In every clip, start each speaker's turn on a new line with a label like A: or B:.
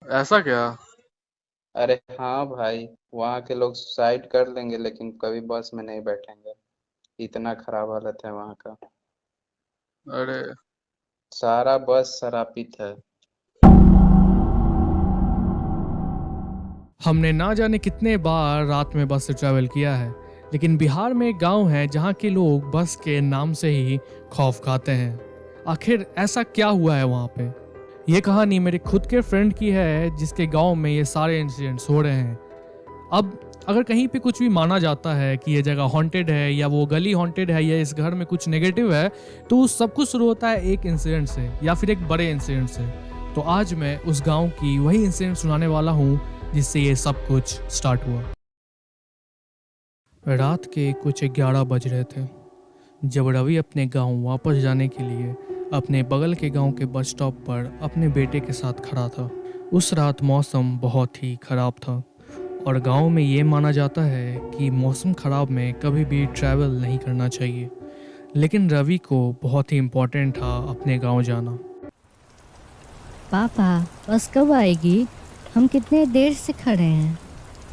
A: ऐसा क्या?
B: अरे हाँ भाई, वहाँ के लोग सुसाइड कर लेंगे लेकिन कभी बस में नहीं बैठेंगे। इतना खराब हालत है वहाँ का।
A: अरे।
B: सारा बस शराबित है।
C: हमने ना जाने कितने बार रात में बस से ट्रैवल किया है, लेकिन बिहार में एक गांव है जहां के लोग बस के नाम से ही खौफ खाते हैं। आखिर ऐसा क्या हुआ है वहां पे? ये कहानी मेरे खुद के फ्रेंड की है जिसके गांव में ये सारे इंसिडेंट्स हो रहे हैं। अब अगर कहीं पे कुछ भी माना जाता है कि ये जगह हॉन्टेड है या वो गली हॉन्टेड है या इस घर में कुछ नेगेटिव है, तो सब कुछ शुरू होता है एक इंसिडेंट से या फिर एक बड़े इंसिडेंट से। तो आज मैं उस गांव की वही इंसिडेंट सुनाने वाला हूँ जिससे ये सब कुछ स्टार्ट हुआ। रात के कुछ 11 बज रहे थे जब रवि अपने गांव वापस जाने के लिए अपने बगल के गांव के बस स्टॉप पर अपने बेटे के साथ खड़ा था। उस रात मौसम बहुत ही खराब था और गांव में ये माना जाता है कि मौसम खराब में कभी भी ट्रैवल नहीं करना चाहिए। लेकिन रवि को बहुत ही इम्पोर्टेंट था अपने गांव जाना।
D: पापा, बस कब आएगी? हम कितने देर से खड़े हैं।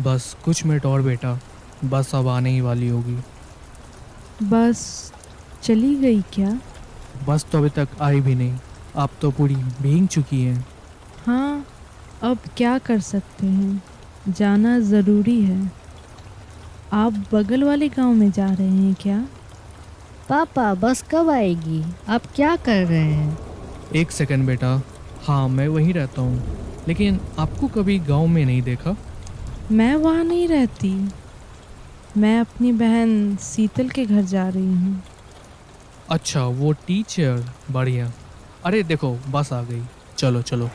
C: बस कुछ मिनट और बेटा, बस अब आने ही वाली होगी।
E: बस चली गई क्या?
C: बस तो अभी तक आई भी नहीं, आप तो पूरी भीग चुकी हैं।
E: हाँ, अब क्या कर सकते हैं, जाना ज़रूरी है। आप बगल वाले गांव में जा रहे हैं क्या?
D: पापा, बस कब आएगी? आप क्या कर रहे हैं?
C: एक सेकंड बेटा, हाँ मैं वहीं रहता हूँ, लेकिन आपको कभी गांव में नहीं देखा।
E: मैं वहाँ नहीं रहती। मैं अपनी बहन शीतल के घर जा रही हूँ।
C: अच्छा वो टीचर, बढ़िया। अरे देखो बस आ गई, चलो चलो।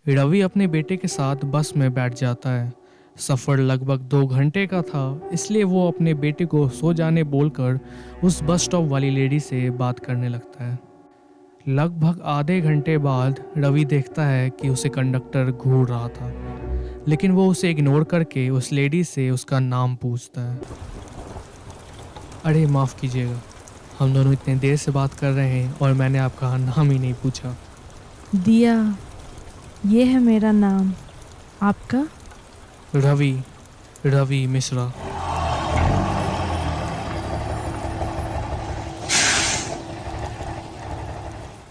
C: रवि अपने बेटे के साथ बस में बैठ जाता है। सफ़र लगभग 2 घंटे का था, इसलिए वो अपने बेटे को सो जाने बोलकर उस बस स्टॉप वाली लेडी से बात करने लगता है। लगभग आधे घंटे बाद रवि देखता है कि उसे कंडक्टर घूर रहा था, लेकिन वो उसे इग्नोर करके उस लेडी से उसका नाम पूछता है। अरे माफ़ कीजिएगा, हम दोनों इतने देर से बात कर रहे हैं और मैंने आपका नाम ही नहीं पूछा।
E: दिया, ये है मेरा नाम। आपका?
C: रवि, रवि मिश्रा।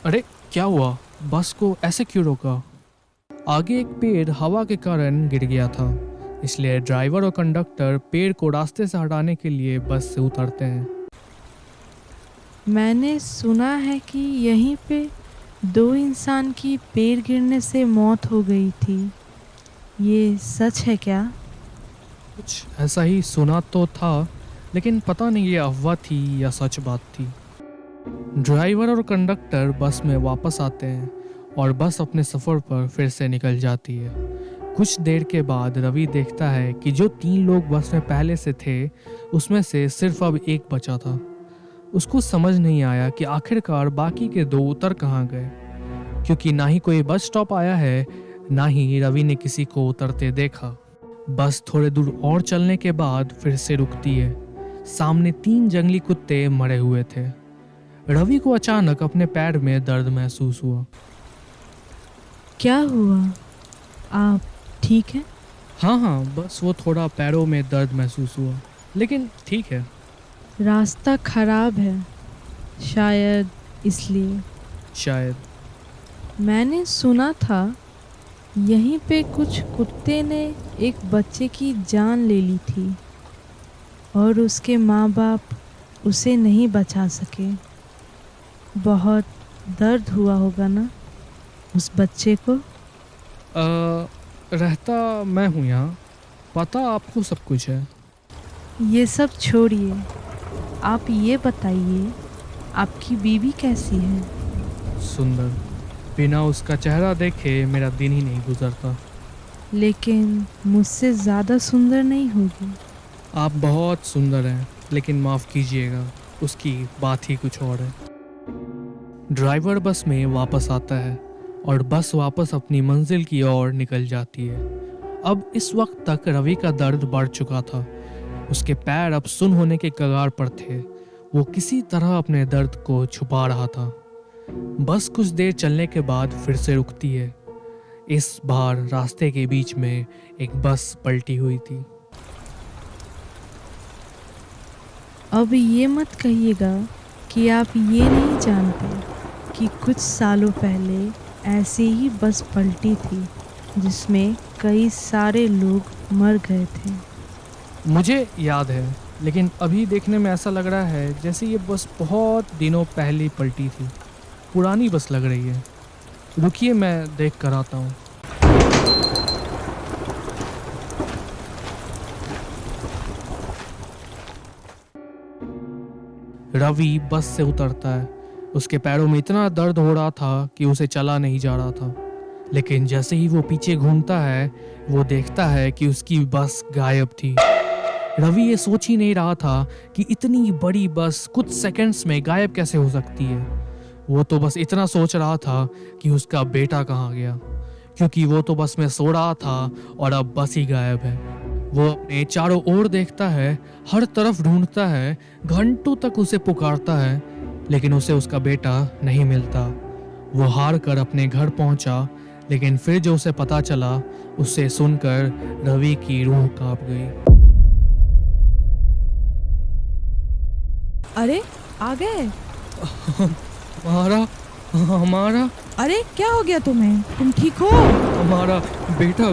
C: अरे क्या हुआ, बस को ऐसे क्यों रोका? आगे एक पेड़ हवा के कारण गिर गया था, इसलिए ड्राइवर और कंडक्टर पेड़ को रास्ते से हटाने के लिए बस से उतरते हैं।
E: मैंने सुना है कि यहीं पे 2 इंसान की पेड़ गिरने से मौत हो गई थी। ये सच है क्या?
C: कुछ ऐसा ही सुना तो था, लेकिन पता नहीं ये अफवाह थी या सच बात थी। ड्राइवर और कंडक्टर बस में वापस आते हैं और बस अपने सफ़र पर फिर से निकल जाती है। कुछ देर के बाद रवि देखता है कि जो 3 लोग बस में पहले से थे उसमें से सिर्फ अब एक बचा था। उसको समझ नहीं आया कि आखिरकार बाकी के 2 उतर कहाँ गए, क्योंकि ना ही कोई बस स्टॉप आया है, ना ही रवि ने किसी को उतरते देखा। बस थोड़े दूर और चलने के बाद फिर से रुकती है। सामने 3 जंगली कुत्ते मरे हुए थे। रवि को अचानक अपने पैर में दर्द महसूस हुआ।
E: क्या हुआ? आप ठीक हैं?
C: हाँ हाँ, बस वो थोड़ा पैरों में दर्द महसूस हुआ, लेकिन ठीक है।
E: रास्ता खराब है, शायद इसलिए।
C: शायद।
E: मैंने सुना था यहीं पे कुछ कुत्ते ने एक बच्चे की जान ले ली थी और उसके माँ बाप उसे नहीं बचा सके। बहुत दर्द हुआ होगा ना उस बच्चे को?
C: रहता मैं हूँ यहाँ, पता आपको सब कुछ है।
E: ये सब छोड़िए, आप ये बताइए आपकी बीवी कैसी है?
C: सुंदर, बिना उसका चेहरा देखे मेरा दिन ही नहीं गुजरता।
E: लेकिन मुझसे ज़्यादा सुंदर नहीं होगी।
C: आप बहुत सुंदर हैं, लेकिन माफ़ कीजिएगा, उसकी बात ही कुछ और है। ड्राइवर बस में वापस आता है और बस वापस अपनी मंजिल की ओर निकल जाती है। अब इस वक्त तक रवि का दर्द बढ़ चुका था। उसके पैर अब सुन्न होने के कगार पर थे। वो किसी तरह अपने दर्द को छुपा रहा था। बस कुछ देर चलने के बाद फिर से रुकती है। इस बार रास्ते के बीच में एक बस पलटी हुई थी।
E: अब ये मत कहिएगा कि आप ये नहीं जानते कि कुछ सालों पहले ऐसे ही बस पलटी थी जिसमें कई सारे लोग मर गए थे।
C: मुझे याद है, लेकिन अभी देखने में ऐसा लग रहा है जैसे ये बस बहुत दिनों पहले पलटी थी। पुरानी बस लग रही है। रुकिए, मैं देख कर आता हूँ। रवि बस से उतरता है। उसके पैरों में इतना दर्द हो रहा था कि उसे चला नहीं जा रहा था। लेकिन जैसे ही वो पीछे घूमता है, वो देखता है कि उसकी बस गायब थी। रवि ये सोच ही नहीं रहा था कि इतनी बड़ी बस कुछ सेकंड्स में गायब कैसे हो सकती है। वो तो बस इतना सोच रहा था कि उसका बेटा कहाँ गया, क्योंकि वो तो बस में सो रहा था और अब बस ही गायब है। वो अपने चारों ओर देखता है, हर तरफ ढूंढता है, घंटों तक उसे पुकारता है, लेकिन उसे उसका बेटा नहीं मिलता। वो हार कर अपने घर पहुंचा, लेकिन फिर जो उसे पता चला, उसे सुनकर रवि की रूह कांप गई।
E: अरे आ गए।
C: हमारा
E: अरे क्या हो गया तुम्हें? तुम ठीक हो?
C: हमारा बेटा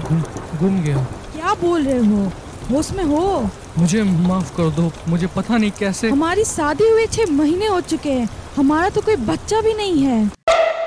C: गुम गया।
E: क्या बोल रहे हो? होश में हो?
C: मुझे माफ कर दो, मुझे पता नहीं कैसे।
E: हमारी शादी हुए 6 महीने हो चुके हैं, हमारा तो कोई बच्चा भी नहीं है।